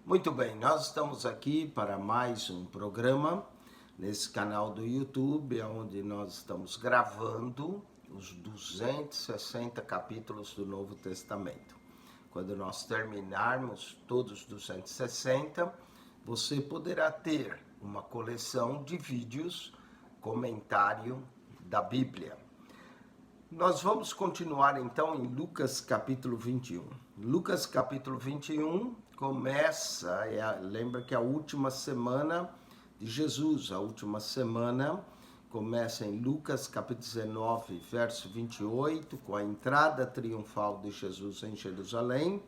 Muito bem, nós estamos aqui para mais um programa nesse canal do YouTube, onde nós estamos gravando os 260 capítulos do Novo Testamento. Quando nós terminarmos todos os 260, você poderá ter uma coleção de vídeos, comentário da Bíblia. Nós vamos continuar então em Lucas capítulo 21. Lucas capítulo 21 começa, lembra que a última semana de Jesus, a última semana começa em Lucas capítulo 19, verso 28, com a entrada triunfal de Jesus em Jerusalém.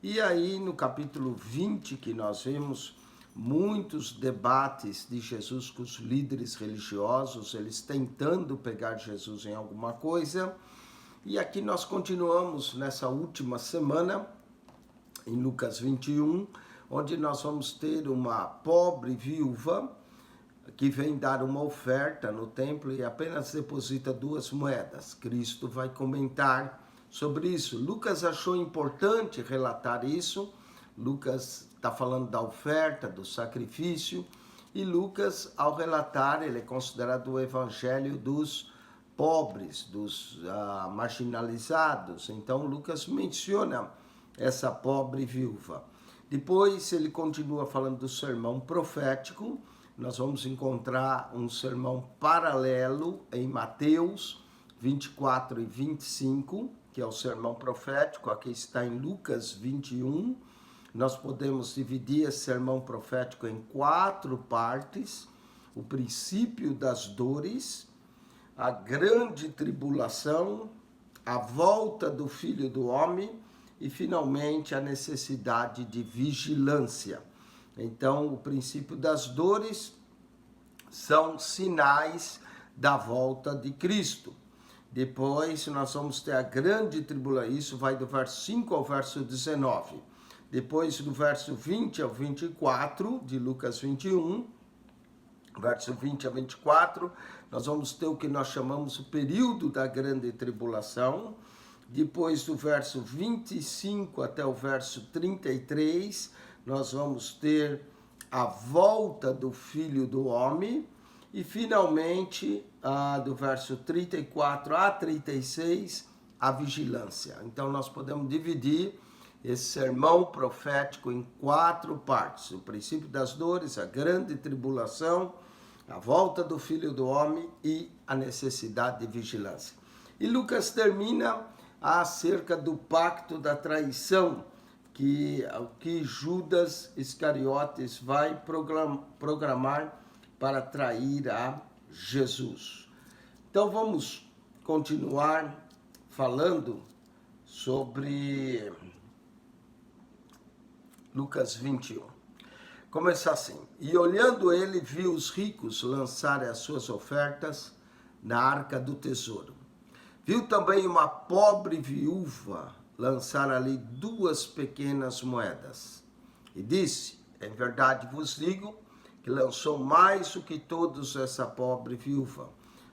E aí no capítulo 20 que nós vimos muitos debates de Jesus com os líderes religiosos, eles tentando pegar Jesus em alguma coisa. E aqui nós continuamos nessa última semana, em Lucas 21, onde nós vamos ter uma pobre viúva que vem dar uma oferta no templo e apenas deposita 2 moedas. Cristo vai comentar sobre isso. Lucas achou importante relatar isso. Lucas está falando da oferta, do sacrifício, e Lucas, ao relatar, ele é considerado o evangelho dos pobres, dos marginalizados. Então, Lucas menciona essa pobre viúva. Depois, ele continua falando do sermão profético. Nós vamos encontrar um sermão paralelo em Mateus 24 e 25, que é o sermão profético. Aqui está em Lucas 21. Nós podemos dividir esse sermão profético em 4 partes: o princípio das dores, a grande tribulação, a volta do Filho do Homem e, finalmente, a necessidade de vigilância. Então, o princípio das dores são sinais da volta de Cristo. Depois, nós vamos ter a grande tribulação, isso vai do verso 5 ao verso 19. Depois, do verso 20 ao 24 de Lucas 21, verso 20 a 24, nós vamos ter o que nós chamamos o período da grande tribulação. Depois, do verso 25 até o verso 33, nós vamos ter a volta do Filho do Homem. E, finalmente, do verso 34 a 36, a vigilância. Então, nós podemos dividir esse sermão profético em 4 partes: o princípio das dores, a grande tribulação, a volta do Filho do Homem e a necessidade de vigilância. E Lucas termina acerca do pacto da traição, que Judas Iscariotes vai programar para trair a Jesus. Então vamos continuar falando sobre Lucas 21. Começa assim: e olhando ele, viu os ricos lançarem as suas ofertas na arca do tesouro. Viu também uma pobre viúva lançar ali 2 pequenas moedas. E disse: em verdade vos digo, que lançou mais do que todos essa pobre viúva,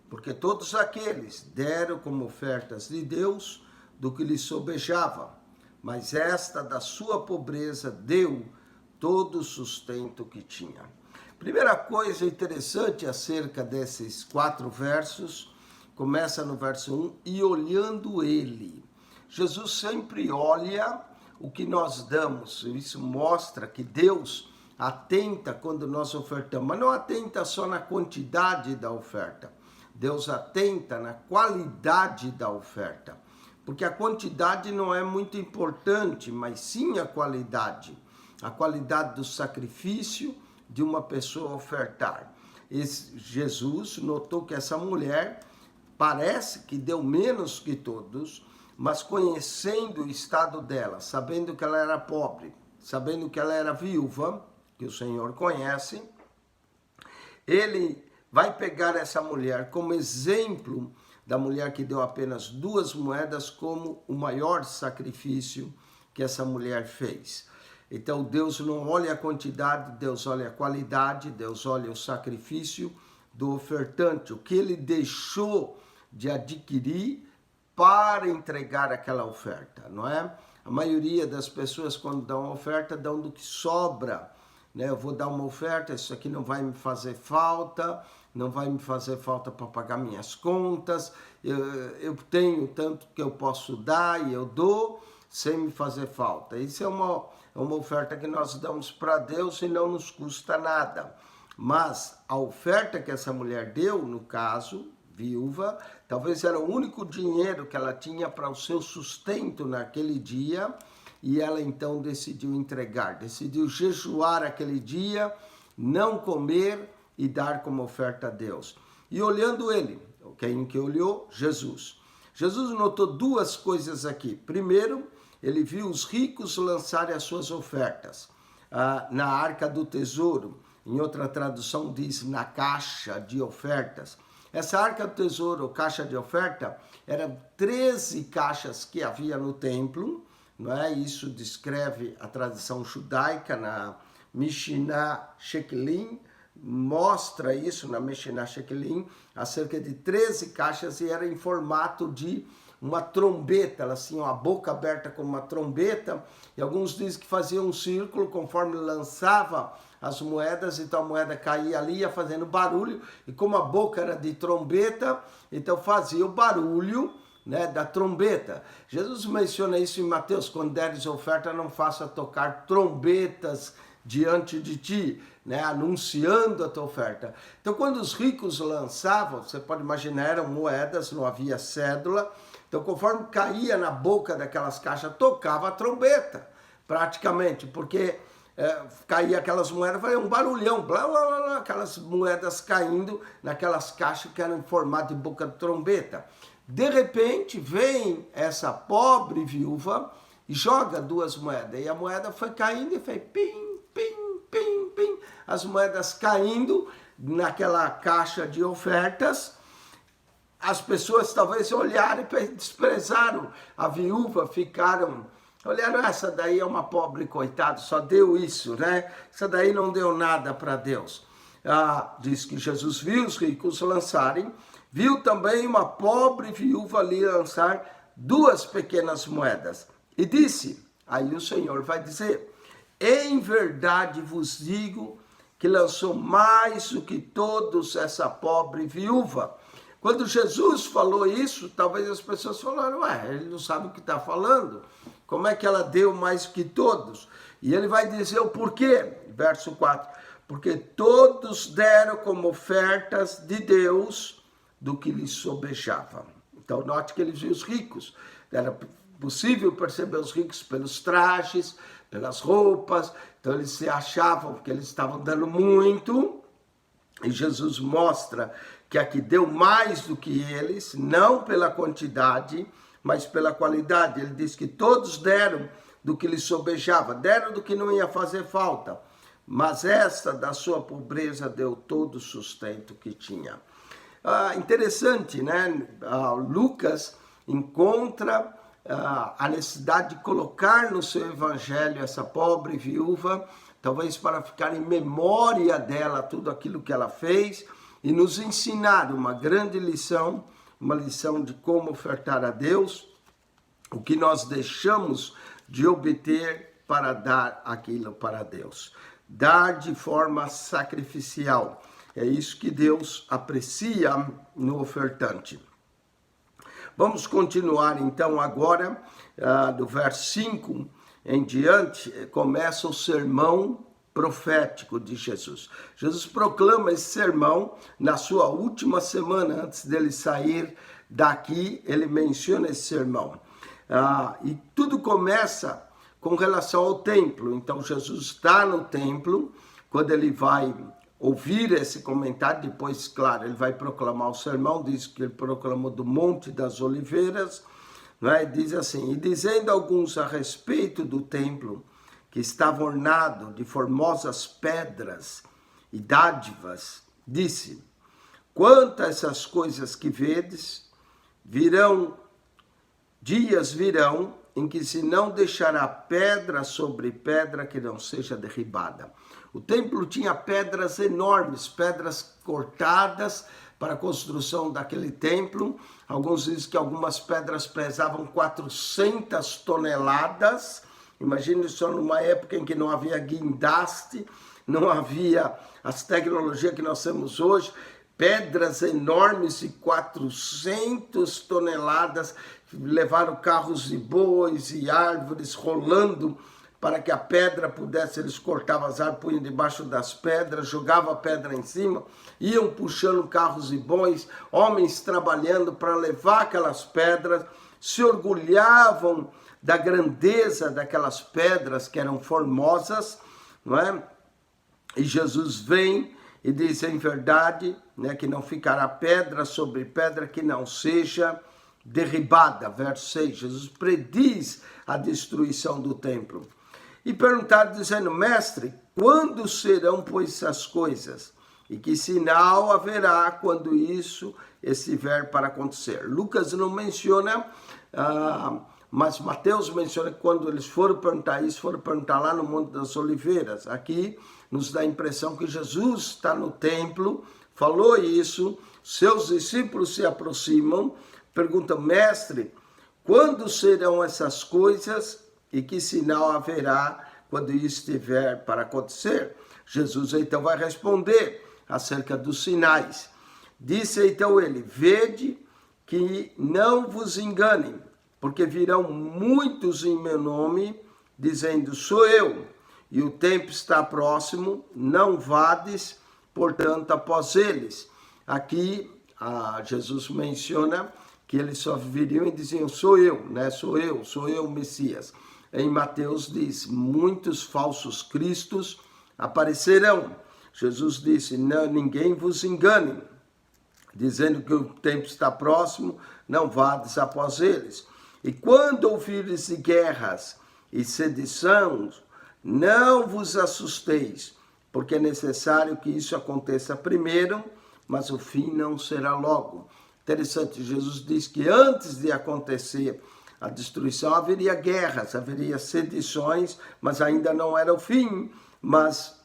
porque todos aqueles deram como ofertas de Deus do que lhe sobejava, mas esta da sua pobreza deu todo o sustento que tinha. Primeira coisa interessante acerca desses 4 versos, começa no verso 1, e olhando ele. Jesus sempre olha o que nós damos. Isso mostra que Deus atenta quando nós ofertamos, mas não atenta só na quantidade da oferta. Deus atenta na qualidade da oferta, porque a quantidade não é muito importante, mas sim a qualidade do sacrifício de uma pessoa ofertar. Jesus notou que essa mulher parece que deu menos que todos, mas conhecendo o estado dela, sabendo que ela era pobre, sabendo que ela era viúva, que o Senhor conhece, ele vai pegar essa mulher como exemplo da mulher que deu apenas 2 moedas como o maior sacrifício que essa mulher fez. Então Deus não olha a quantidade, Deus olha a qualidade, Deus olha o sacrifício do ofertante, o que ele deixou de adquirir para entregar aquela oferta, não é? A maioria das pessoas, quando dão uma oferta, dão do que sobra. Né? Eu vou dar uma oferta, isso aqui não vai me fazer falta, não vai me fazer falta para pagar minhas contas, eu tenho tanto que eu posso dar e eu dou sem me fazer falta. Isso é uma oferta que nós damos para Deus e não nos custa nada. Mas a oferta que essa mulher deu, no caso, viúva, talvez era o único dinheiro que ela tinha para o seu sustento naquele dia, e ela então decidiu entregar, decidiu jejuar aquele dia, não comer e dar como oferta a Deus. E olhando ele, quem que olhou? Jesus. Jesus notou duas coisas aqui. Primeiro, ele viu os ricos lançarem as suas ofertas na arca do tesouro. Em outra tradução diz na caixa de ofertas. Essa arca do tesouro, ou caixa de oferta, eram 13 caixas que havia no templo, não é? Isso descreve a tradição judaica na Mishnah Shekelim, mostra isso na Mishnah Shekelim, há cerca de 13 caixas e era em formato de uma trombeta, elas tinham a boca aberta como uma trombeta, e alguns dizem que faziam um círculo conforme lançava as moedas, então a moeda caía ali, ia fazendo barulho, e como a boca era de trombeta, então fazia o barulho, né, da trombeta. Jesus menciona isso em Mateus: quando deres oferta, não faça tocar trombetas diante de ti, né, anunciando a tua oferta. Então, quando os ricos lançavam, você pode imaginar, eram moedas, não havia cédula, então conforme caía na boca daquelas caixas, tocava a trombeta, praticamente, porque caía aquelas moedas, fazia um barulhão, blá, blá, blá, blá, aquelas moedas caindo naquelas caixas que eram em formato de boca de trombeta. De repente, vem essa pobre viúva e joga duas moedas, e a moeda foi caindo e fez pim, pim, pim, pim, as moedas caindo naquela caixa de ofertas. As pessoas talvez olharam e desprezaram a viúva, olharam, essa daí é uma pobre coitada, só deu isso, né? Essa daí não deu nada para Deus. Diz que Jesus viu os ricos lançarem, viu também uma pobre viúva ali lançar duas pequenas moedas. E disse, aí o Senhor vai dizer: em verdade vos digo que lançou mais do que todos essa pobre viúva. Quando Jesus falou isso, talvez as pessoas falaram: ele não sabe o que está falando. Como é que ela deu mais que todos? E ele vai dizer o porquê. Verso 4. Porque todos deram como ofertas de Deus do que lhes sobejava. Então, note que eles viam os ricos. Era possível perceber os ricos pelos trajes, pelas roupas. Então, eles se achavam que eles estavam dando muito. E Jesus mostra que aqui deu mais do que eles, não pela quantidade, mas pela qualidade. Ele diz que todos deram do que lhes sobejava, deram do que não ia fazer falta, mas esta da sua pobreza deu todo o sustento que tinha. Interessante, né? Lucas encontra a necessidade de colocar no seu evangelho essa pobre viúva, talvez para ficar em memória dela tudo aquilo que ela fez, e nos ensinar uma grande lição, uma lição de como ofertar a Deus, o que nós deixamos de obter para dar aquilo para Deus. Dar de forma sacrificial. É isso que Deus aprecia no ofertante. Vamos continuar então agora, do verso 5 em diante, começa o sermão profético de Jesus. Jesus proclama esse sermão na sua última semana, antes dele sair daqui, ele menciona esse sermão. E tudo começa com relação ao templo. Então Jesus está no templo, quando ele vai ouvir esse comentário, depois, claro, ele vai proclamar o sermão, diz que ele proclamou do Monte das Oliveiras, não é? Diz assim: e dizendo alguns a respeito do templo, que estava ornado de formosas pedras e dádivas, disse: quanto a essas coisas que vedes, dias virão em que se não deixará pedra sobre pedra que não seja derribada. O templo tinha pedras enormes, pedras cortadas, para a construção daquele templo. Alguns dizem que algumas pedras pesavam 400 toneladas. Imagine só numa época em que não havia guindaste, não havia as tecnologias que nós temos hoje, pedras enormes de 400 toneladas, levaram carros de bois e árvores rolando para que a pedra pudesse, eles cortavam as árvores, punham debaixo das pedras, jogavam a pedra em cima, iam puxando carros de bois, homens trabalhando para levar aquelas pedras, se orgulhavam da grandeza daquelas pedras que eram formosas, não é? E Jesus vem e diz em verdade, né, que não ficará pedra sobre pedra que não seja derribada. Verso 6, Jesus prediz a destruição do templo. E perguntaram dizendo, mestre, quando serão, pois, essas coisas? E que sinal haverá quando isso estiver para acontecer? Lucas não menciona, mas Mateus menciona que quando eles foram perguntar isso, foram perguntar lá no Monte das Oliveiras. Aqui nos dá a impressão que Jesus está no templo, falou isso, seus discípulos se aproximam, perguntam, mestre, quando serão essas coisas e que sinal haverá quando isso estiver para acontecer? Jesus então vai responder acerca dos sinais. Disse então ele, vede que não vos enganem, porque virão muitos em meu nome, dizendo, sou eu, e o tempo está próximo, não vades, portanto, após eles. Aqui, Jesus menciona que eles só viriam e diziam, sou eu, né? Sou eu o Messias. Em Mateus diz, muitos falsos cristos aparecerão. Jesus disse, não, ninguém vos engane, dizendo que o tempo está próximo, não vades após eles. E quando ouvires de guerras e sedições, não vos assusteis, porque é necessário que isso aconteça primeiro, mas o fim não será logo. Interessante, Jesus diz que antes de acontecer a destruição haveria guerras, haveria sedições, mas ainda não era o fim, mas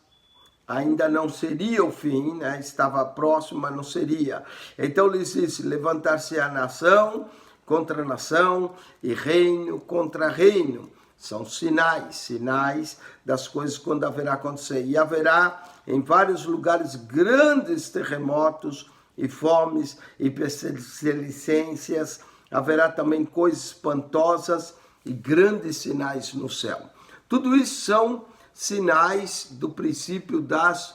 ainda não seria o fim, né? Estava próximo, mas não seria. Então lhes disse, levantar-se-á nação contra nação e reino contra reino. São sinais das coisas quando haverá acontecer. E haverá em vários lugares grandes terremotos e fomes e pestilências. Haverá também coisas espantosas e grandes sinais no céu. Tudo isso são sinais do princípio das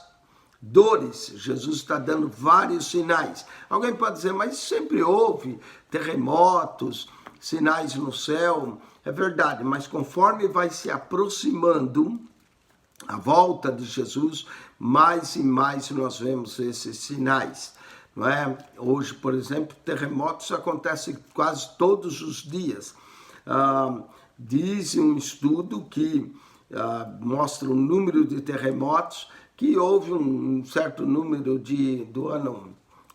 dores. Jesus está dando vários sinais. Alguém pode dizer, mas sempre houve terremotos, sinais no céu. É verdade, mas conforme vai se aproximando a volta de Jesus, mais e mais nós vemos esses sinais. Não é? Hoje, por exemplo, terremotos acontecem quase todos os dias. Diz um estudo que mostra o número de terremotos, que houve um certo número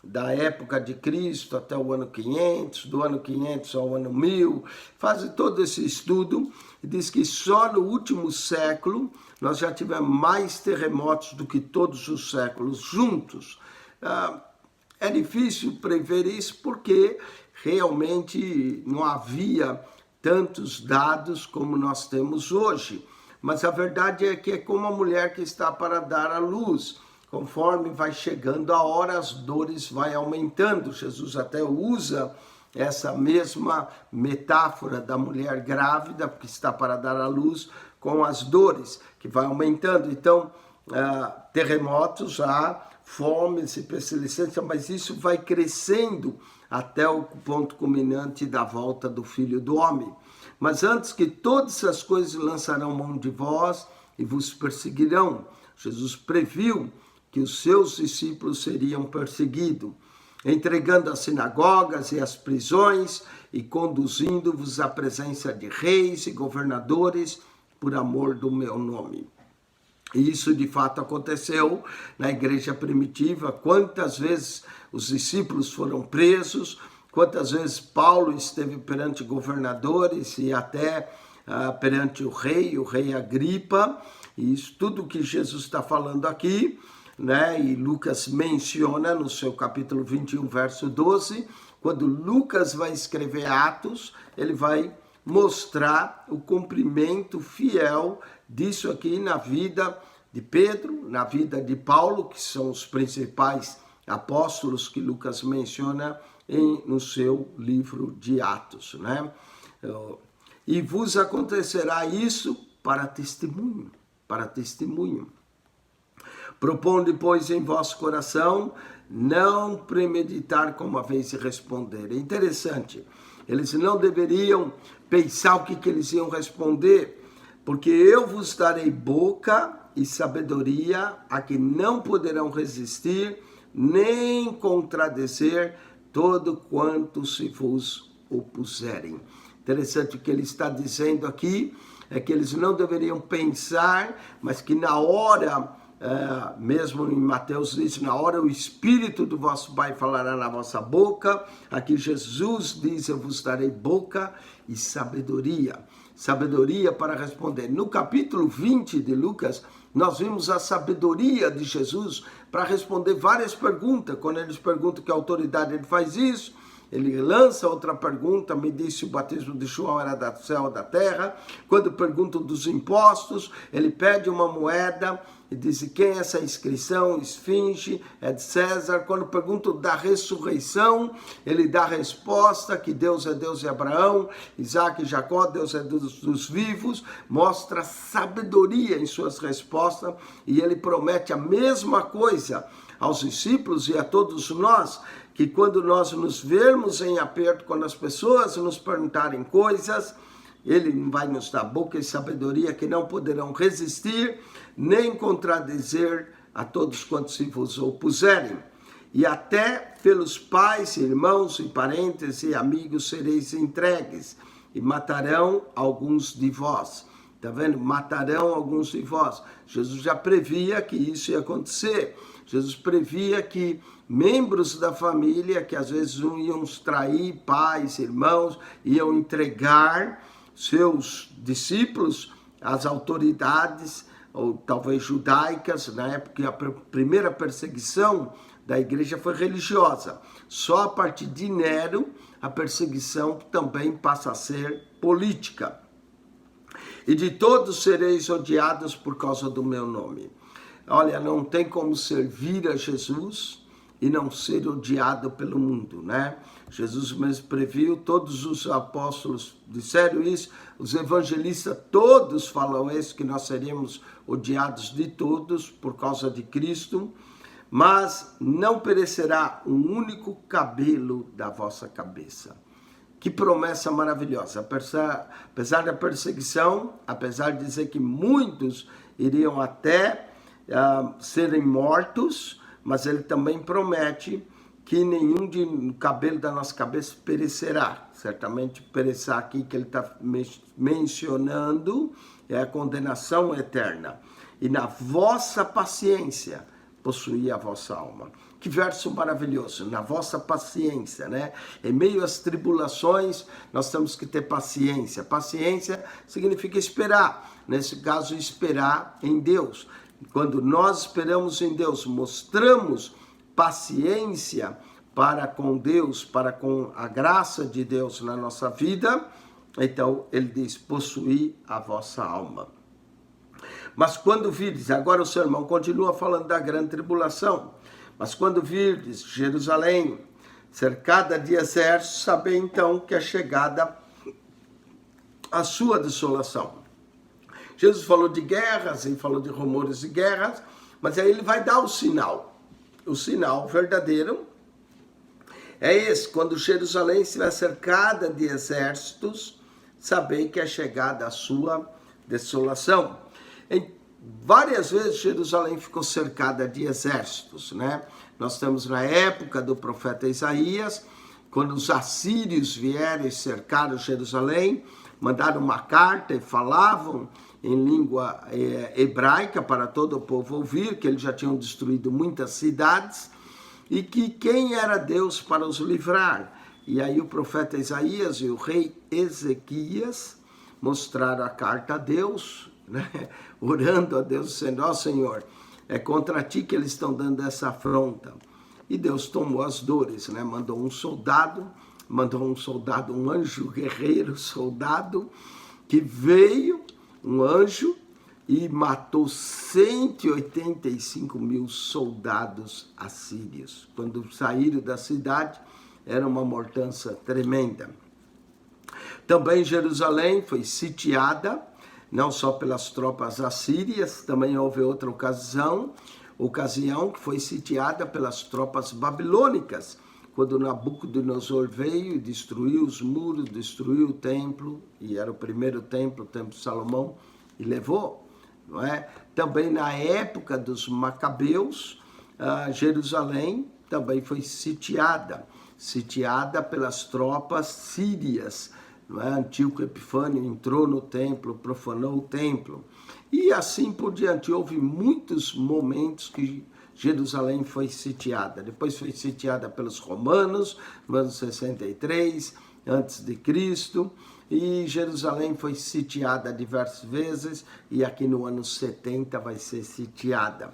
da época de Cristo até o ano 500, do ano 500 ao ano 1000, faz todo esse estudo e diz que só no último século nós já tivemos mais terremotos do que todos os séculos juntos. É difícil prever isso porque realmente não havia tantos dados como nós temos hoje. Mas a verdade é que é como a mulher que está para dar à luz. Conforme vai chegando a hora, as dores vai aumentando. Jesus até usa essa mesma metáfora da mulher grávida, que está para dar à luz, com as dores, que vai aumentando. Então, terremotos, fomes e pestilência, mas isso vai crescendo até o ponto culminante da volta do Filho do Homem. Mas antes que todas essas coisas lançarão mão de vós e vos perseguirão. Jesus previu que os seus discípulos seriam perseguidos, entregando as sinagogas e as prisões e conduzindo-vos à presença de reis e governadores por amor do meu nome. E isso de fato aconteceu na igreja primitiva. Quantas vezes os discípulos foram presos, quantas vezes Paulo esteve perante governadores e até perante o rei Agripa. E isso tudo que Jesus está falando aqui né? E Lucas menciona no seu capítulo 21, verso 12, quando Lucas vai escrever Atos, ele vai mostrar o cumprimento fiel disso aqui na vida de Pedro, na vida de Paulo, que são os principais apóstolos que Lucas menciona no seu livro de Atos, né? E vos acontecerá isso para testemunho, para testemunho. Proponde, pois, em vosso coração não premeditar como haveis de responder. É interessante, eles não deveriam pensar o que eles iam responder, porque eu vos darei boca e sabedoria a que não poderão resistir, nem contradizer todo quanto se vos opuserem. Interessante o que ele está dizendo aqui, é que eles não deveriam pensar, mas que na hora, mesmo em Mateus diz, na hora o Espírito do vosso Pai falará na vossa boca. Aqui Jesus diz, eu vos darei boca e sabedoria. Sabedoria para responder. No capítulo 20 de Lucas, nós vimos a sabedoria de Jesus para responder várias perguntas. Quando eles perguntam que autoridade ele faz isso, ele lança outra pergunta, me diz se o batismo de João era do céu ou da terra. Quando perguntam dos impostos, ele pede uma moeda e diz quem é essa inscrição, esfinge, é de César. Quando perguntam da ressurreição, ele dá a resposta que Deus é Deus de Abraão, Isaac e Jacó, Deus é dos vivos, mostra sabedoria em suas respostas e ele promete a mesma coisa aos discípulos e a todos nós, que quando nós nos vermos em aperto, quando as pessoas nos perguntarem coisas, ele vai nos dar boca e sabedoria que não poderão resistir, nem contradizer a todos quantos se vos opuserem. E até pelos pais, irmãos e parentes e amigos sereis entregues, e matarão alguns de vós. Está vendo? Matarão alguns de vós. Jesus já previa que isso ia acontecer. Jesus previa que membros da família, que às vezes iam trair, pais, irmãos, iam entregar seus discípulos às autoridades, ou talvez judaicas, na época a primeira perseguição da igreja foi religiosa. Só a partir de Nero, a perseguição também passa a ser política. E de todos sereis odiados por causa do meu nome. Olha, não tem como servir a Jesus e não ser odiado pelo mundo, né? Jesus mesmo previu, todos os apóstolos disseram isso, os evangelistas todos falam isso, que nós seríamos odiados de todos por causa de Cristo, mas não perecerá um único cabelo da vossa cabeça. Que promessa maravilhosa, apesar da perseguição, apesar de dizer que muitos iriam até serem mortos, mas ele também promete que nenhum cabelo da nossa cabeça perecerá. Certamente perecerá aqui que ele está mencionando é a condenação eterna. E na vossa paciência possuir a vossa alma. Que verso maravilhoso, na vossa paciência, né? Em meio às tribulações, nós temos que ter paciência. Paciência significa esperar, nesse caso, esperar em Deus. Quando nós esperamos em Deus, mostramos paciência para com Deus, para com a graça de Deus na nossa vida, então ele diz, possuir a vossa alma. Mas quando virdes, agora o sermão continua falando da grande tribulação, mas quando virdes Jerusalém cercada de exércitos, sabei então que é chegada a sua desolação. Jesus falou de guerras, ele falou de rumores de guerras, mas aí ele vai dar o sinal verdadeiro é esse, quando Jerusalém estiver cercada de exércitos, sabei que é chegada a sua desolação. Várias vezes Jerusalém ficou cercada de exércitos, né? Nós estamos na época do profeta Isaías, quando os assírios vieram e cercaram Jerusalém, mandaram uma carta e falavam em língua hebraica para todo o povo ouvir, que eles já tinham destruído muitas cidades, e que quem era Deus para os livrar. E aí o profeta Isaías e o rei Ezequias mostraram a carta a Deus, né? Orando a Deus, dizendo, ó Senhor, é contra ti que eles estão dando essa afronta. E Deus tomou as dores, né? Mandou um soldado, um anjo guerreiro, soldado, que veio, um anjo, e matou 185 mil soldados assírios. Quando saíram da cidade, era uma mortança tremenda. Também Jerusalém foi sitiada, não só pelas tropas assírias, também houve outra ocasião que foi sitiada pelas tropas babilônicas, quando Nabucodonosor veio e destruiu os muros, destruiu o templo, e era o primeiro templo, o templo de Salomão, e levou, não é? Também na época dos Macabeus, Jerusalém também foi sitiada pelas tropas sírias, não é? Antíoco Epifânio entrou no templo, profanou o templo, e assim por diante. Houve muitos momentos que Jerusalém foi sitiada. Depois foi sitiada pelos romanos, no ano 63 a.C., e Jerusalém foi sitiada diversas vezes, e aqui no ano 70 vai ser sitiada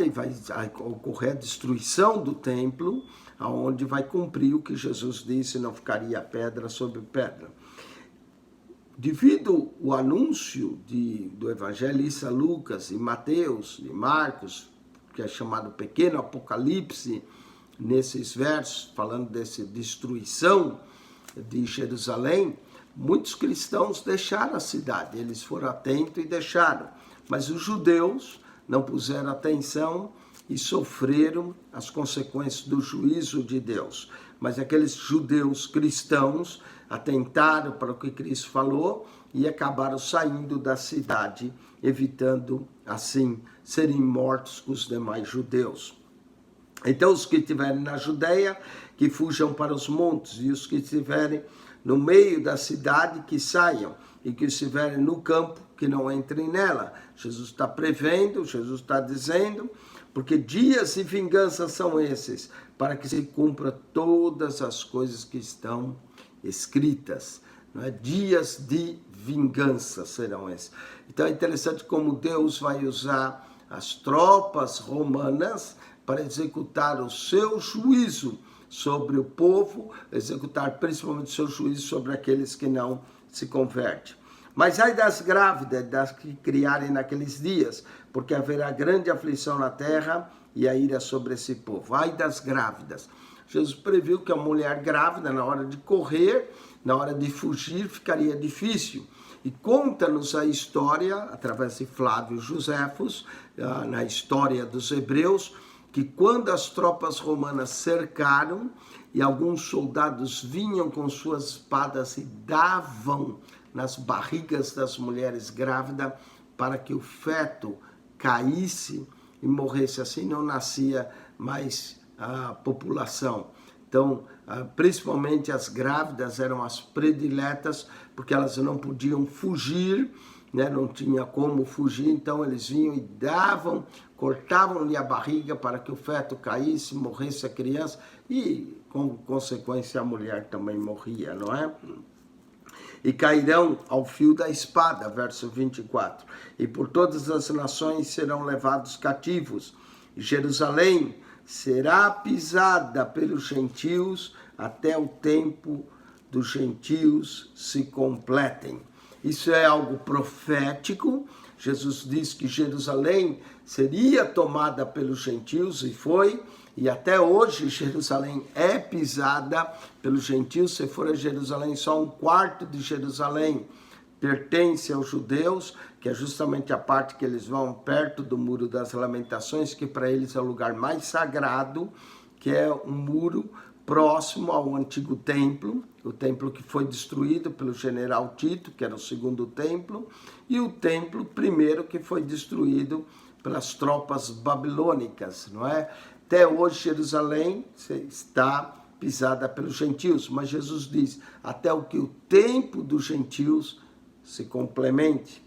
e vai ocorrer a destruição do templo, aonde vai cumprir o que Jesus disse, não ficaria pedra sobre pedra. Devido ao anúncio do evangelista Lucas e Mateus e Marcos, que é chamado Pequeno Apocalipse, nesses versos, falando dessa destruição de Jerusalém, muitos cristãos deixaram a cidade, eles foram atentos e deixaram, mas os judeus não puseram atenção e sofreram as consequências do juízo de Deus. Mas aqueles judeus cristãos atentaram para o que Cristo falou e acabaram saindo da cidade, evitando, assim, serem mortos com os demais judeus. Então, os que estiverem na Judeia, que fujam para os montes, e os que estiverem no meio da cidade, que saiam, e que estiverem no campo, que não entrem nela. Jesus está prevendo, Jesus está dizendo, porque dias de vingança são esses, para que se cumpra todas as coisas que estão escritas. Não é? Dias de vingança serão esses. Então é interessante como Deus vai usar as tropas romanas para executar o seu juízo sobre o povo, executar principalmente o seu juízo sobre aqueles que não se convertem. Mas ai das grávidas, das que criarem naqueles dias, porque haverá grande aflição na terra e a ira sobre esse povo. Ai das grávidas. Jesus previu que a mulher grávida, na hora de correr, na hora de fugir, ficaria difícil. E conta-nos a história, através de Flávio Joséfos, na história dos Hebreus, que quando as tropas romanas cercaram e alguns soldados vinham com suas espadas e davam nas barrigas das mulheres grávidas para que o feto caísse e morresse, assim não nascia mais a população. Então, principalmente as grávidas eram as prediletas, porque elas não podiam fugir, né? Não tinha como fugir, então eles vinham e davam, cortavam-lhe a barriga para que o feto caísse, morresse a criança, e com consequência a mulher também morria, não é? E cairão ao fio da espada, verso 24, e por todas as nações serão levados cativos, e Jerusalém será pisada pelos gentios até o tempo dos gentios se completem. Isso é algo profético. Jesus disse que Jerusalém seria tomada pelos gentios, e foi, e até hoje Jerusalém é pisada pelos gentios. Se for a Jerusalém, só 1/4 de Jerusalém pertence aos judeus, que é justamente a parte que eles vão perto do Muro das Lamentações, que para eles é o lugar mais sagrado, que é um muro próximo ao antigo templo, o templo que foi destruído pelo general Tito, que era o segundo templo, e o templo primeiro que foi destruído pelas tropas babilônicas, não é? Até hoje Jerusalém está pisada pelos gentios, mas Jesus diz, até o que o tempo dos gentios se complete,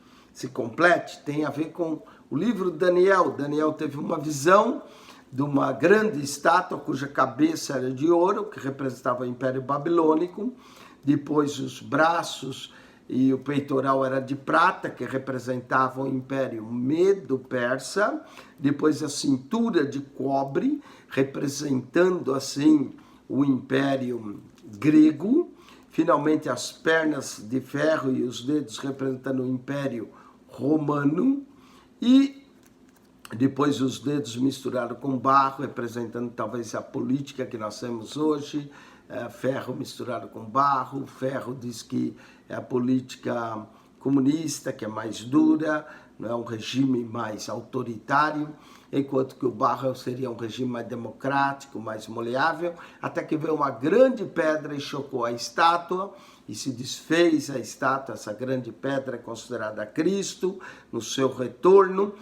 tem a ver com o livro de Daniel. Daniel teve uma visão de uma grande estátua cuja cabeça era de ouro, que representava o Império Babilônico, depois os braços e o peitoral era de prata, que representava o Império Medo-Persa. Depois a cintura de cobre, representando assim o Império Grego. Finalmente as pernas de ferro e os dedos representando o Império Romano. E depois os dedos misturados com barro, representando talvez a política que nós temos hoje. Ferro misturado com barro. Ferro diz que é a política comunista, que é mais dura, não é um regime mais autoritário, enquanto que o barro seria um regime mais democrático, mais maleável, até que veio uma grande pedra e chocou a estátua, e se desfez a estátua. Essa grande pedra é considerada Cristo no seu retorno.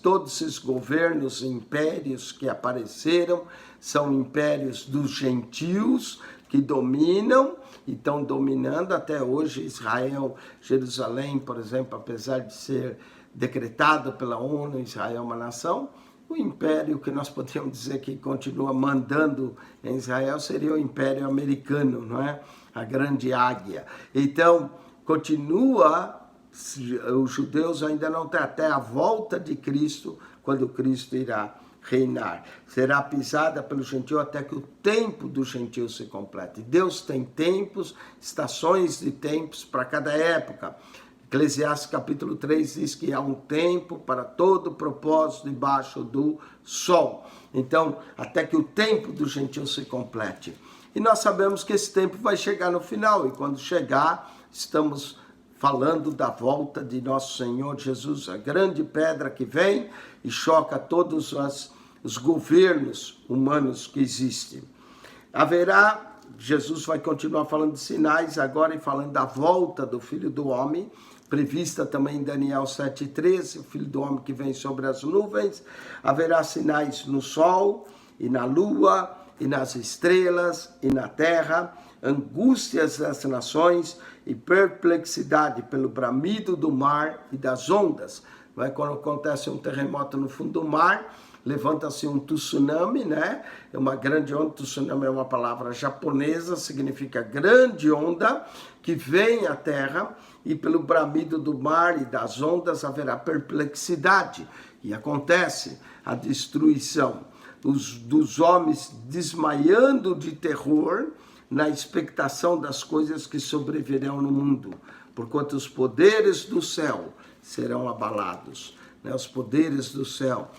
Todos esses governos, impérios que apareceram, são impérios dos gentios que dominam e estão dominando até hoje. Israel, Jerusalém, por exemplo, apesar de ser decretado pela ONU, Israel é uma nação. O império que nós podemos dizer que continua mandando em Israel seria o Império Americano, não é? A grande águia. Então, continua, os judeus ainda não têm até a volta de Cristo, quando Cristo irá reinar. Será pisada pelo gentio até que o tempo do gentio se complete. Deus tem tempos, estações de tempos para cada época. Eclesiastes capítulo 3 diz que há um tempo para todo propósito debaixo do sol. Então, até que o tempo do gentio se complete. E nós sabemos que esse tempo vai chegar no final. E quando chegar, estamos falando da volta de nosso Senhor Jesus, a grande pedra que vem e choca todos os governos humanos que existem. Jesus vai continuar falando de sinais agora e falando da volta do Filho do Homem, prevista também em Daniel 7,13, o Filho do Homem que vem sobre as nuvens. Haverá sinais no sol e na lua e nas estrelas e na terra, angústias das nações e perplexidade pelo bramido do mar e das ondas. Quando acontece um terremoto no fundo do mar, levanta-se um tsunami, né? É uma grande onda. Tsunami é uma palavra japonesa, significa grande onda que vem à terra, e pelo bramido do mar e das ondas haverá perplexidade, e acontece a destruição dos homens desmaiando de terror na expectação das coisas que sobrevirão no mundo, porquanto os poderes do céu serão abalados, né? Os poderes do céu,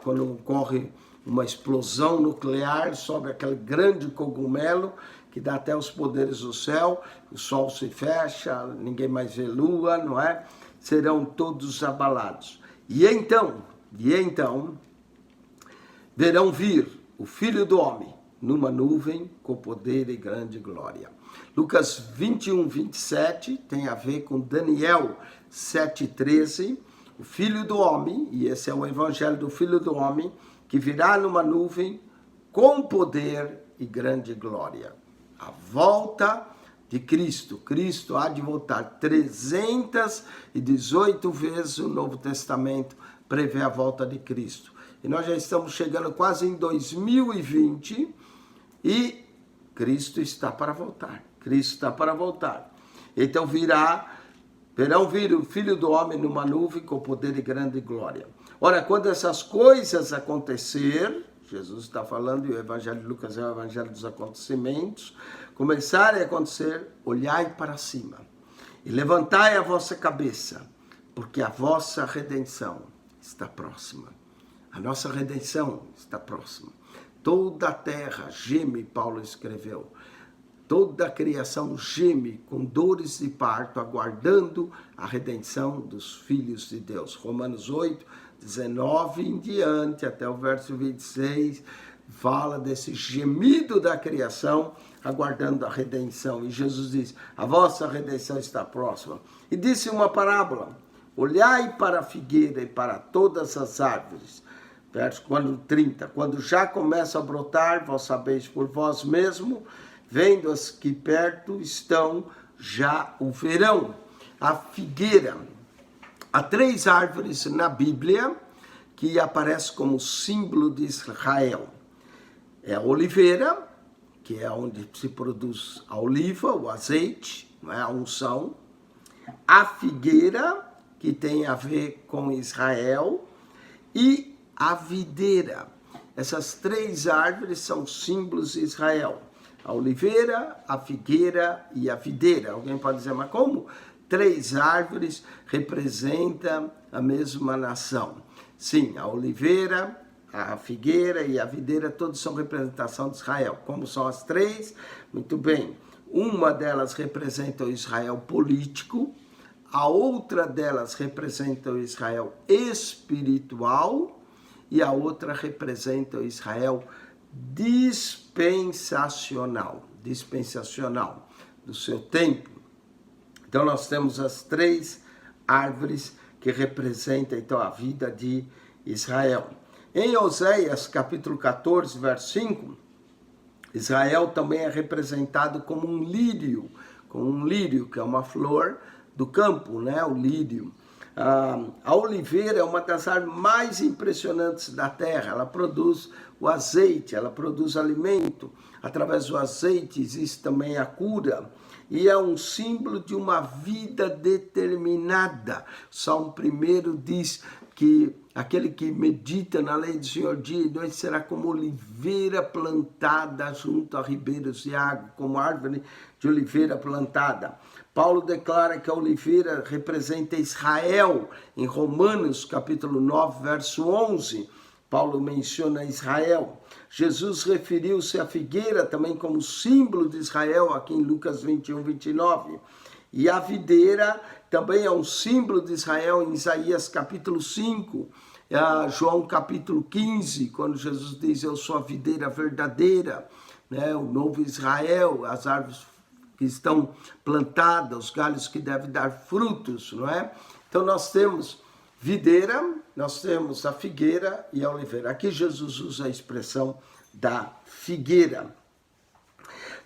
quando ocorre uma explosão nuclear, sobe aquele grande cogumelo que dá até os poderes do céu, o sol se fecha, ninguém mais vê lua, não é? Serão todos abalados. E então, verão vir o Filho do Homem numa nuvem com poder e grande glória. Lucas 21, 27 tem a ver com Daniel 7,13. O Filho do Homem, e esse é o Evangelho do Filho do Homem, que virá numa nuvem com poder e grande glória. A volta de Cristo. Cristo há de voltar 318 vezes. O Novo Testamento prevê a volta de Cristo. E nós já estamos chegando quase em 2020 e Cristo está para voltar. Cristo está para voltar. Então verão vir o Filho do Homem numa nuvem com poder e grande glória. Ora, quando essas coisas acontecer, Jesus está falando, e o Evangelho de Lucas é o Evangelho dos acontecimentos, começarem a acontecer, olhai para cima e levantai a vossa cabeça, porque a vossa redenção está próxima. A nossa redenção está próxima. Toda a terra geme, Paulo escreveu. Toda a criação geme com dores de parto, aguardando a redenção dos filhos de Deus. Romanos 8, 19 em diante, até o verso 26, fala desse gemido da criação, aguardando a redenção. E Jesus diz, a vossa redenção está próxima. E disse uma parábola, olhai para a figueira e para todas as árvores. Verso 30, quando já começa a brotar, vós sabeis por vós mesmo, vendo as que perto estão, já o verão. A figueira. Há 3 árvores na Bíblia que aparecem como símbolo de Israel. É a oliveira, que é onde se produz a oliva, o azeite, não é? A unção, a figueira, que tem a ver com Israel, e a videira. Essas três árvores são símbolos de Israel. A oliveira, a figueira e a videira. Alguém pode dizer, mas como? Três árvores representam a mesma nação. Sim, a oliveira, a figueira e a videira, todos são representação de Israel. Como são as três? Muito bem. Uma delas representa o Israel político, a outra delas representa o Israel espiritual e a outra representa o Israel dispensacional do seu tempo. Então nós temos as três árvores que representam então a vida de Israel. Em Oséias capítulo 14, verso 5, Israel também é representado como um lírio, que é uma flor do campo, né? O lírio. A oliveira é uma das árvores mais impressionantes da terra. Ela produz o azeite, ela produz alimento. Através do azeite existe também a cura. E é um símbolo de uma vida determinada. Salmo 1 diz que aquele que medita na lei do Senhor dia e noite será como oliveira plantada junto a ribeiros de água, como árvore de oliveira plantada. Paulo declara que a oliveira representa Israel. Em Romanos, capítulo 9, verso 11, Paulo menciona Israel. Jesus referiu-se à figueira também como símbolo de Israel, aqui em Lucas 21, 29. E a videira também é um símbolo de Israel em Isaías capítulo 5, João capítulo 15, quando Jesus diz, eu sou a videira verdadeira, né? O novo Israel, as árvores que estão plantadas, os galhos que devem dar frutos, não é? Então nós temos videira, nós temos a figueira e a oliveira. Aqui Jesus usa a expressão da figueira.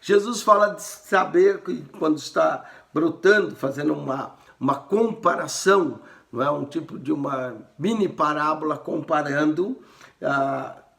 Jesus fala de saber que quando está brotando, fazendo uma comparação, não é? Um tipo de uma mini parábola comparando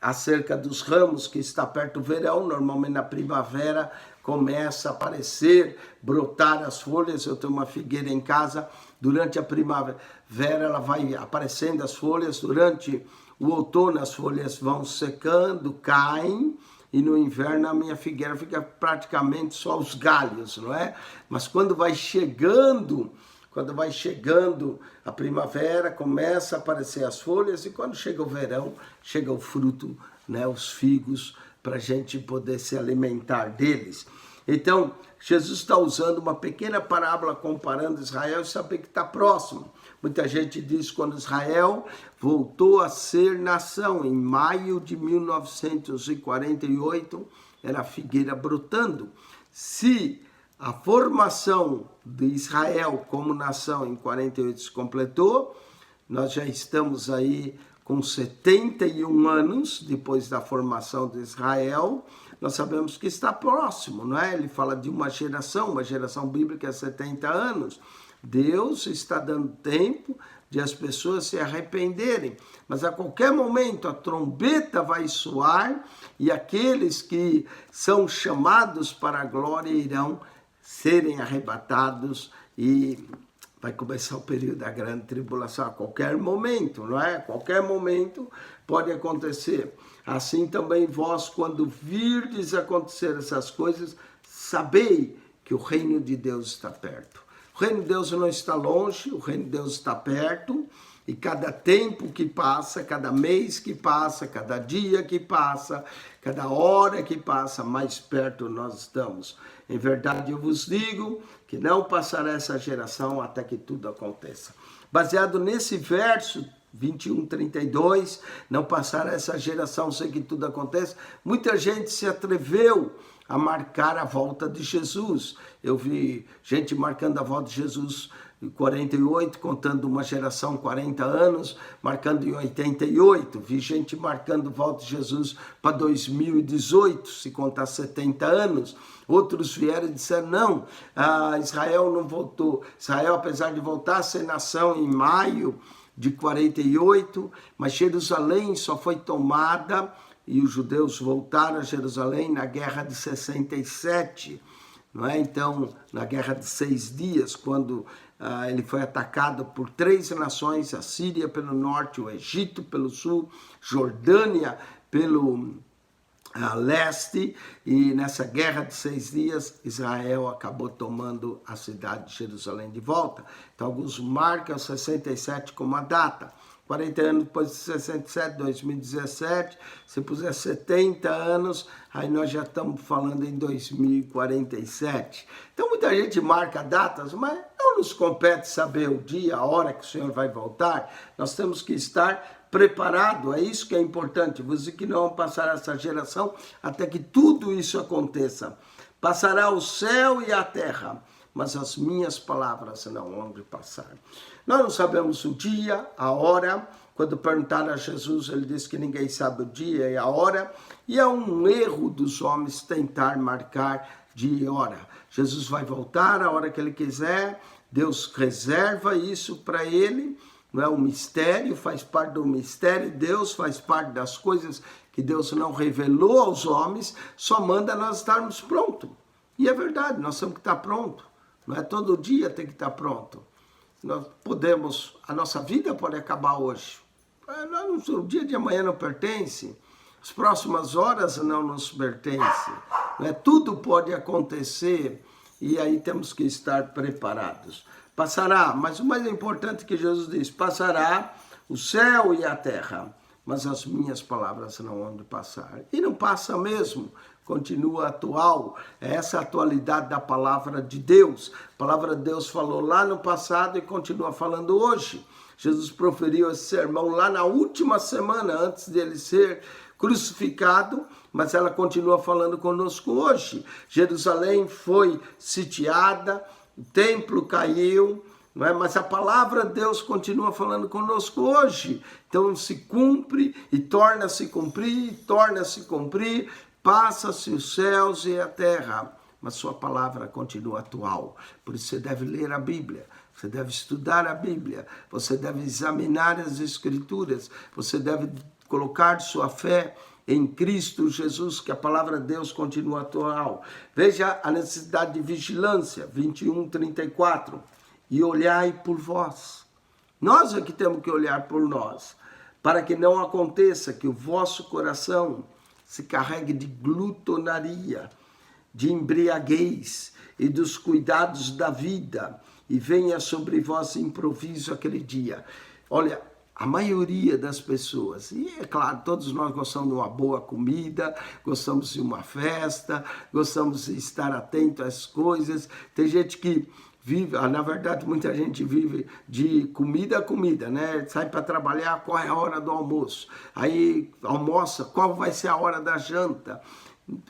acerca dos ramos que está perto do verão, normalmente na primavera começa a aparecer, brotar as folhas. Eu tenho uma figueira em casa, durante a primavera ela vai aparecendo as folhas, durante o outono as folhas vão secando, caem, e no inverno a minha figueira fica praticamente só os galhos, não é? Mas quando vai chegando a primavera, começa a aparecer as folhas, e quando chega o verão, chega o fruto, né, os figos, para a gente poder se alimentar deles. Então, Jesus está usando uma pequena parábola comparando Israel e saber que está próximo. Muita gente diz que quando Israel voltou a ser nação, em maio de 1948, era a figueira brotando. Se a formação de Israel como nação em 48 se completou, nós já estamos aí com 71 anos depois da formação de Israel. Nós sabemos que está próximo, não é? Ele fala de uma geração bíblica é 70 anos. Deus está dando tempo de as pessoas se arrependerem, mas a qualquer momento a trombeta vai soar e aqueles que são chamados para a glória irão serem arrebatados e vai começar o período da grande tribulação a qualquer momento, não é? A qualquer momento pode acontecer. Assim também vós, quando virdes acontecer essas coisas, sabei que o reino de Deus está perto. O reino de Deus não está longe, o reino de Deus está perto, e cada tempo que passa, cada mês que passa, cada dia que passa, cada hora que passa, mais perto nós estamos. Em verdade eu vos digo que não passará essa geração até que tudo aconteça. Baseado nesse verso 21, 32, não passará essa geração sem que tudo aconteça, muita gente se atreveu a marcar a volta de Jesus. Eu vi gente marcando a volta de Jesus em 48, contando uma geração 40 anos, marcando em 88. Vi gente marcando a volta de Jesus para 2018, se contar 70 anos. Outros vieram e disseram, não, Israel não voltou. Israel, apesar de voltar a ser nação em maio de 48, mas Jerusalém só foi tomada e os judeus voltaram a Jerusalém na guerra de 67, não é? Então, na guerra de 6 dias, quando ele foi atacado por 3 nações, a Síria pelo norte, o Egito pelo sul, Jordânia pelo leste, e nessa guerra de 6 dias, Israel acabou tomando a cidade de Jerusalém de volta. Então alguns marcam 67 como a data. 40 anos depois de 67, 2017, se puser 70 anos, aí nós já estamos falando em 2047. Então muita gente marca datas, mas não nos compete saber o dia, a hora que o Senhor vai voltar. Nós temos que estar preparado, é isso que é importante. Você que não passar essa geração até que tudo isso aconteça. Passará o céu e a terra, mas as minhas palavras não hão de passar. Nós não sabemos o dia, a hora. Quando perguntaram a Jesus, ele disse que ninguém sabe o dia e a hora. E é um erro dos homens tentar marcar dia e hora. Jesus vai voltar a hora que ele quiser. Deus reserva isso para ele. Não é um mistério, faz parte do mistério. Deus faz parte das coisas que Deus não revelou aos homens. Só manda nós estarmos prontos. E é verdade, nós temos que estar prontos. Não é todo dia tem que estar pronto. Nós podemos, a nossa vida pode acabar hoje. O dia de amanhã não pertence. As próximas horas não nos pertencem. Tudo pode acontecer e aí temos que estar preparados. Passará, mas o mais importante que Jesus diz, passará o céu e a terra, mas as minhas palavras não hão de passar. E não passa mesmo. Continua atual, é essa atualidade da palavra de Deus. A palavra de Deus falou lá no passado e continua falando hoje. Jesus proferiu esse sermão lá na última semana antes dele ser crucificado, mas ela continua falando conosco hoje. Jerusalém foi sitiada, o templo caiu, não é? Mas a palavra de Deus continua falando conosco hoje. Então se cumpre e torna-se cumprir, torna-se cumprir. Passa-se os céus e a terra, mas sua palavra continua atual. Por isso você deve ler a Bíblia, você deve estudar a Bíblia, você deve examinar as Escrituras, você deve colocar sua fé em Cristo Jesus, que a palavra de Deus continua atual. Veja a necessidade de vigilância, 21:34. E olhai por vós. Nós é que temos que olhar por nós, para que não aconteça que o vosso coração se carregue de glutonaria, de embriaguez e dos cuidados da vida, e venha sobre vós improviso aquele dia. Olha, a maioria das pessoas, e é claro, todos nós gostamos de uma boa comida, gostamos de uma festa, gostamos de estar atento às coisas. Tem gente que vive, na verdade muita gente vive de comida a comida, né? Sai para trabalhar, qual é a hora do almoço? Aí almoça, qual vai ser a hora da janta?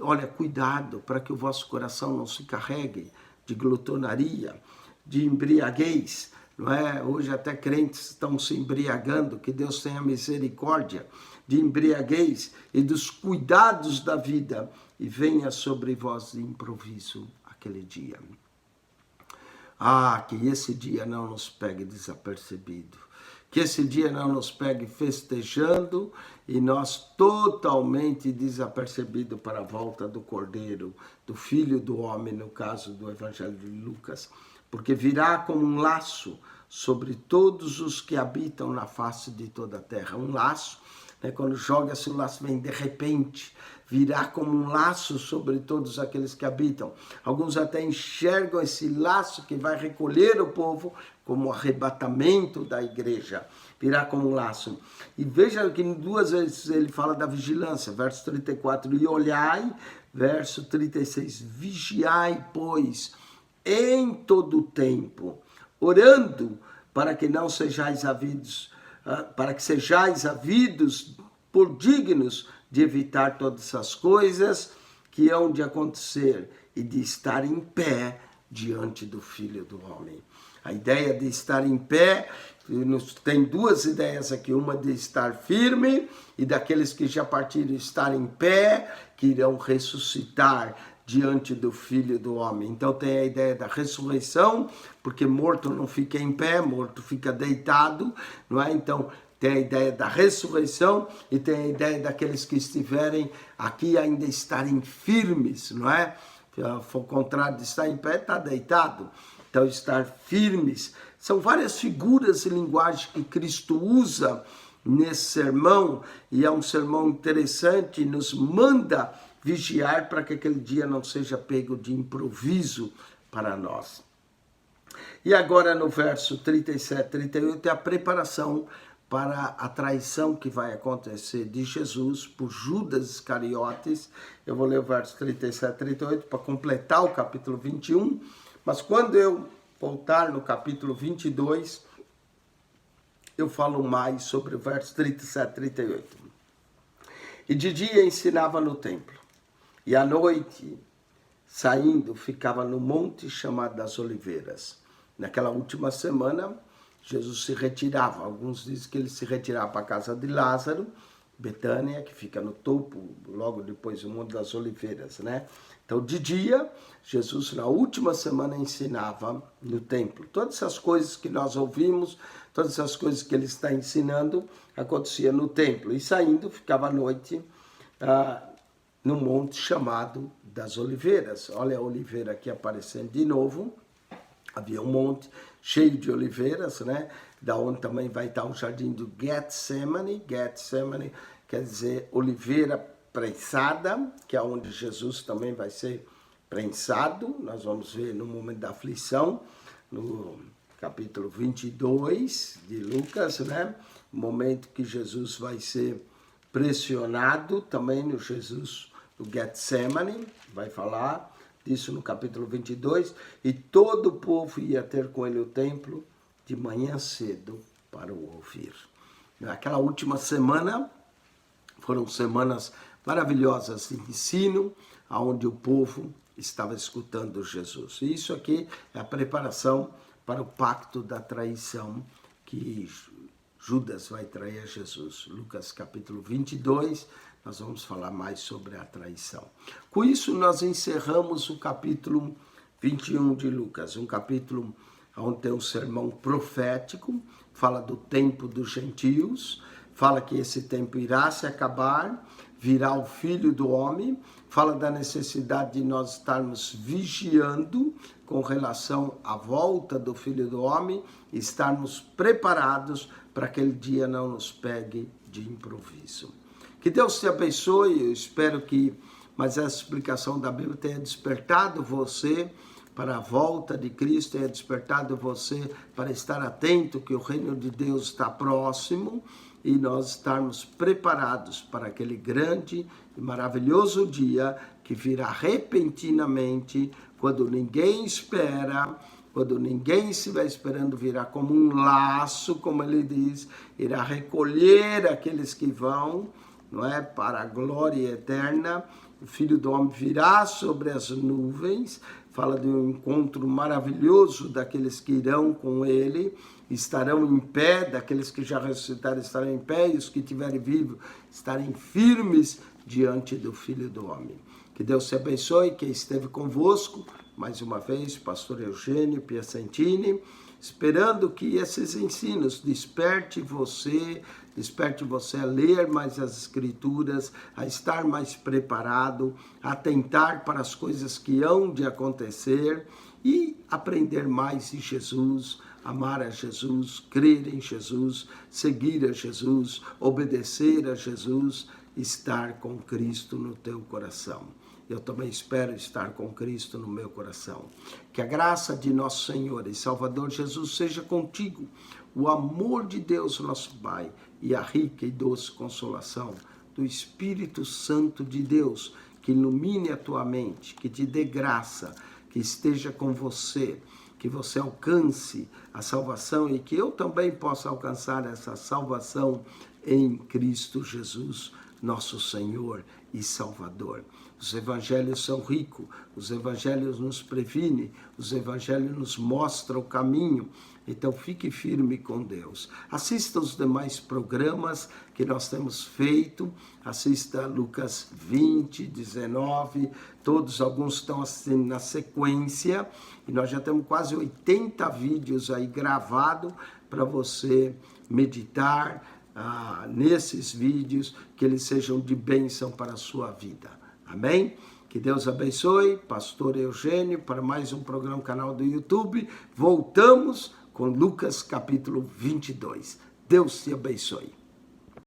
Olha, cuidado para que o vosso coração não se carregue de glutonaria, de embriaguez, não é? Hoje até crentes estão se embriagando, que Deus tenha misericórdia, de embriaguez e dos cuidados da vida, e venha sobre vós de improviso aquele dia. Que esse dia não nos pegue desapercebido. Que esse dia não nos pegue festejando e nós totalmente desapercebido para a volta do Cordeiro, do Filho do Homem, no caso do Evangelho de Lucas. Porque virá como um laço sobre todos os que habitam na face de toda a terra. Um laço, né? Quando joga-se o laço, vem de repente. Virá como um laço sobre todos aqueles que habitam. Alguns até enxergam esse laço que vai recolher o povo como o arrebatamento da igreja. Virá como um laço. E veja que 2 vezes ele fala da vigilância. Verso 34, e olhai. Verso 36, vigiai, pois, em todo o tempo, orando para que não sejais havidos, para que sejais havidos por dignos de evitar todas essas coisas que hão de acontecer e de estar em pé diante do Filho do Homem. A ideia de estar em pé, tem 2 ideias aqui, uma de estar firme e daqueles que já partiram estar em pé, que irão ressuscitar diante do Filho do Homem. Então tem a ideia da ressurreição, porque morto não fica em pé, morto fica deitado, não é? Então tem a ideia da ressurreição e tem a ideia daqueles que estiverem aqui ainda estarem firmes, não é? O contrário de estar em pé, está deitado. Então, estar firmes. São várias figuras e linguagem que Cristo usa nesse sermão, e é um sermão interessante, nos manda vigiar para que aquele dia não seja pego de improviso para nós. E agora no verso 37, 38 é a preparação para a traição que vai acontecer de Jesus por Judas Iscariotes. Eu vou ler o verso 37, 38 para completar o capítulo 21, mas quando eu voltar no capítulo 22, eu falo mais sobre o verso 37, 38. E de dia ensinava no templo, e à noite, saindo, ficava no monte chamado das Oliveiras. Naquela última semana, Jesus se retirava. Alguns dizem que ele se retirava para a casa de Lázaro, Betânia, que fica no topo, logo depois do Monte das Oliveiras, né? Então, de dia, Jesus, na última semana, ensinava no templo. Todas essas coisas que nós ouvimos, todas essas coisas que ele está ensinando, acontecia no templo. E saindo, ficava à noite no monte chamado das Oliveiras. Olha a oliveira aqui aparecendo de novo. Havia um monte cheio de oliveiras, né? Da onde também vai estar o jardim do Getsemane. Getsemane quer dizer oliveira prensada, que é onde Jesus também vai ser prensado. Nós vamos ver no momento da aflição, no capítulo 22 de Lucas, né? O momento que Jesus vai ser pressionado, também no Jesus do Getsemane, vai falar disso no capítulo 22, e todo o povo ia ter com ele o templo de manhã cedo para o ouvir. Naquela última semana, foram semanas maravilhosas de ensino, onde o povo estava escutando Jesus. E isso aqui é a preparação para o pacto da traição, que Judas vai trair Jesus. Lucas capítulo 22, nós vamos falar mais sobre a traição. Com isso, nós encerramos o capítulo 21 de Lucas, um capítulo onde tem um sermão profético, fala do tempo dos gentios, fala que esse tempo irá se acabar, virá o Filho do Homem, fala da necessidade de nós estarmos vigiando com relação à volta do Filho do Homem, e estarmos preparados para que aquele dia não nos pegue de improviso. Que Deus te abençoe, eu espero que essa explicação da Bíblia tenha despertado você para a volta de Cristo, tenha despertado você para estar atento que o reino de Deus está próximo e nós estarmos preparados para aquele grande e maravilhoso dia que virá repentinamente, quando ninguém espera, quando ninguém estiver esperando, virá como um laço, como ele diz, irá recolher aqueles que vão, não é, para a glória eterna. O Filho do Homem virá sobre as nuvens, fala de um encontro maravilhoso daqueles que irão com ele, estarão em pé, daqueles que já ressuscitaram estarão em pé, e os que estiverem vivos estarem firmes diante do Filho do Homem. Que Deus te abençoe, que esteve convosco, mais uma vez, pastor Eugênio Piacentini, esperando que esses ensinos desperte você a ler mais as Escrituras, a estar mais preparado, a atentar para as coisas que hão de acontecer e aprender mais de Jesus, amar a Jesus, crer em Jesus, seguir a Jesus, obedecer a Jesus, estar com Cristo no teu coração. Eu também espero estar com Cristo no meu coração. Que a graça de nosso Senhor e Salvador Jesus seja contigo. O amor de Deus, nosso Pai, e a rica e doce consolação do Espírito Santo de Deus, que ilumine a tua mente, que te dê graça, que esteja com você, que você alcance a salvação e que eu também possa alcançar essa salvação em Cristo Jesus, nosso Senhor e Salvador. Os evangelhos são ricos, os evangelhos nos previnem, os evangelhos nos mostram o caminho. Então fique firme com Deus. Assista os demais programas que nós temos feito, assista Lucas 20, 19, alguns estão assistindo na sequência, e nós já temos quase 80 vídeos aí gravados para você meditar nesses vídeos, que eles sejam de bênção para a sua vida. Amém? Que Deus abençoe, pastor Eugênio, para mais um programa canal do YouTube. Voltamos com Lucas capítulo 22. Deus te abençoe.